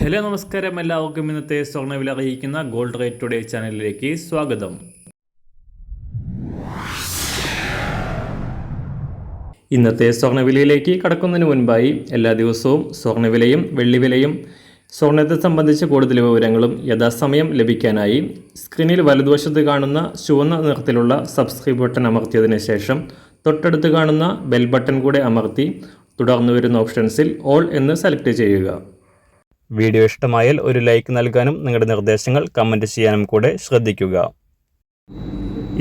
Hello നമസ്കാരം, എല്ലാവർക്കും ഇന്നത്തെ സ്വർണ്ണവില അറിയിക്കുന്ന ഗോൾഡ് റേറ്റ് ടുഡേ ചാനലിലേക്ക് സ്വാഗതം. ഇന്നത്തെ സ്വർണ്ണവിലയിലേക്ക് കടക്കുന്നതിന് മുൻപായി എല്ലാ ദിവസവും സ്വർണ്ണവിലയും വെള്ളിവിലയും സ്വർണ്ണത്തെ സംബന്ധിച്ച് കൂടുതൽ വിവരങ്ങളും യഥാസമയം ലഭിക്കാനായി സ്ക്രീനിൽ വലതുവശത്ത് കാണുന്ന ചുവന്ന നിറത്തിലുള്ള സബ്സ്ക്രൈബ് ബട്ടൺ അമർത്തിയതിനു ശേഷം തൊട്ടടുത്ത് കാണുന്ന ബെൽ ബട്ടൺ കൂടെ അമർത്തി തുടർന്ന് വരുന്ന ഓപ്ഷൻസിൽ ഓൾ എന്ന് സെലക്ട് ചെയ്യുക. വീഡിയോ ഇഷ്ടമായാൽ ഒരു ലൈക്ക് നൽകാനും നിങ്ങളുടെ നിർദ്ദേശങ്ങൾ കമൻറ്റ് ചെയ്യാനും കൂടെ ശ്രദ്ധിക്കുക.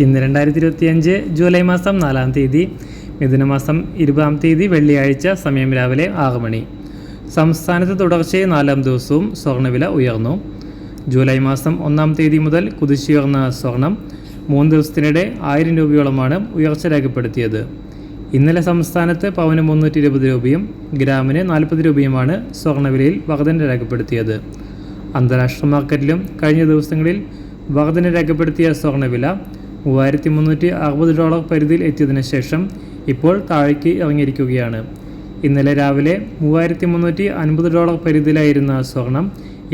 ഇന്ന് 2025 ജൂലൈ മാസം 4-ാം തീയതി, മിഥുനമാസം 20-ാം തീയതി വെള്ളിയാഴ്ച, സമയം രാവിലെ 6 മണി. സംസ്ഥാനത്ത് തുടർച്ചയായി 4-ാം ദിവസവും സ്വർണ്ണവില ഉയർന്നു. ജൂലൈ മാസം 1-ാം തീയതി മുതൽ കുതിച്ചുയർന്ന സ്വർണം 3 ദിവസത്തിനിടെ 1000 രൂപയോളമാണ് ഉയർച്ച രേഖപ്പെടുത്തിയത്. ഇന്നലെ സംസ്ഥാനത്ത് പവന് 320 രൂപയും ഗ്രാമിന് 40 രൂപയുമാണ് സ്വർണ്ണവിലയിൽ വർധന രേഖപ്പെടുത്തിയത്. അന്താരാഷ്ട്ര മാർക്കറ്റിലും കഴിഞ്ഞ ദിവസങ്ങളിൽ വർധന രേഖപ്പെടുത്തിയ സ്വർണ്ണവില $3360 പരിധിയിൽ എത്തിയതിനു ശേഷം ഇപ്പോൾ താഴേക്ക് ഇറങ്ങിയിരിക്കുകയാണ്. ഇന്നലെ രാവിലെ $3350 പരിധിയിലായിരുന്ന സ്വർണം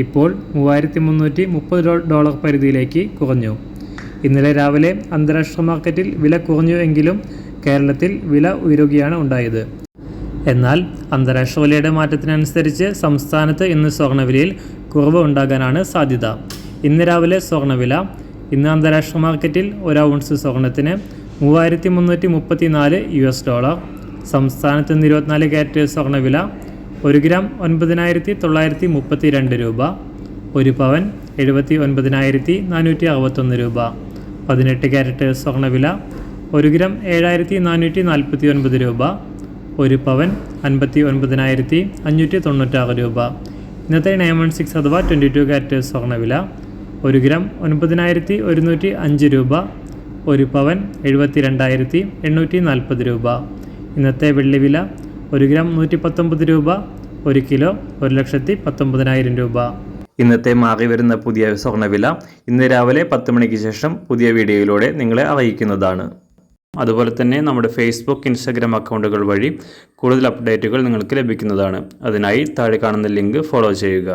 ഇപ്പോൾ $3330 പരിധിയിലേക്ക് കുറഞ്ഞു. ഇന്നലെ രാവിലെ അന്താരാഷ്ട്ര മാർക്കറ്റിൽ വില കുറഞ്ഞു എങ്കിലും കേരളത്തിൽ വില ഉയരുകയാണ് ഉണ്ടായത്. എന്നാൽ അന്താരാഷ്ട്ര വിലയുടെ മാറ്റത്തിനനുസരിച്ച് സംസ്ഥാനത്ത് ഇന്ന് സ്വർണ്ണവിലയിൽ കുറവ് ഉണ്ടാകാനാണ് സാധ്യത. ഇന്ന് രാവിലെ സ്വർണ്ണവില ഇന്ന് അന്താരാഷ്ട്ര മാർക്കറ്റിൽ 1 ഔൺസ് സ്വർണ്ണത്തിന് $3334. സംസ്ഥാനത്ത് ഇന്ന് 24 കാരറ്റ് സ്വർണ്ണവില 1 ഗ്രാം 9932 രൂപ, 1 പവൻ 79,461 രൂപ. 18 കാരറ്റ് സ്വർണ്ണവില 1 ഗ്രാം 7449 രൂപ, 1 പവൻ 59,596 രൂപ. ഇന്നത്തെ 916 അഥവാ 22 കാരറ്റ് സ്വർണ്ണവില 1 ഗ്രാം 9105 രൂപ, 1 പവൻ 72,840 രൂപ. ഇന്നത്തെ വെള്ളിവില 1 ഗ്രാം 119 രൂപ, 1 കിലോ 1,19,000 രൂപ. ഇന്നത്തെ മാറി വരുന്ന പുതിയ സ്വർണ്ണവില ഇന്ന് രാവിലെ 10 മണിക്ക് ശേഷം പുതിയ വീഡിയോയിലൂടെ നിങ്ങളെ അറിയിക്കുന്നതാണ്. അതുപോലെ തന്നെ നമ്മുടെ ഫേസ്ബുക്ക്, ഇൻസ്റ്റാഗ്രാം അക്കൗണ്ടുകൾ വഴി കൂടുതൽ അപ്ഡേറ്റുകൾ നിങ്ങൾക്ക് ലഭിക്കുന്നതാണ്. അതിനായി താഴെ കാണുന്ന ലിങ്ക് ഫോളോ ചെയ്യുക.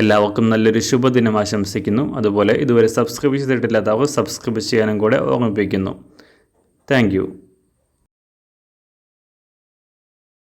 എല്ലാവർക്കും നല്ലൊരു ശുഭദിനം ആശംസിക്കുന്നു. അതുപോലെ ഇതുവരെ സബ്സ്ക്രൈബ് ചെയ്തിട്ടില്ലാത്തവർ സബ്സ്ക്രൈബ് ചെയ്യാനും കൂടെ ഓർമ്മിപ്പിക്കുന്നു. താങ്ക്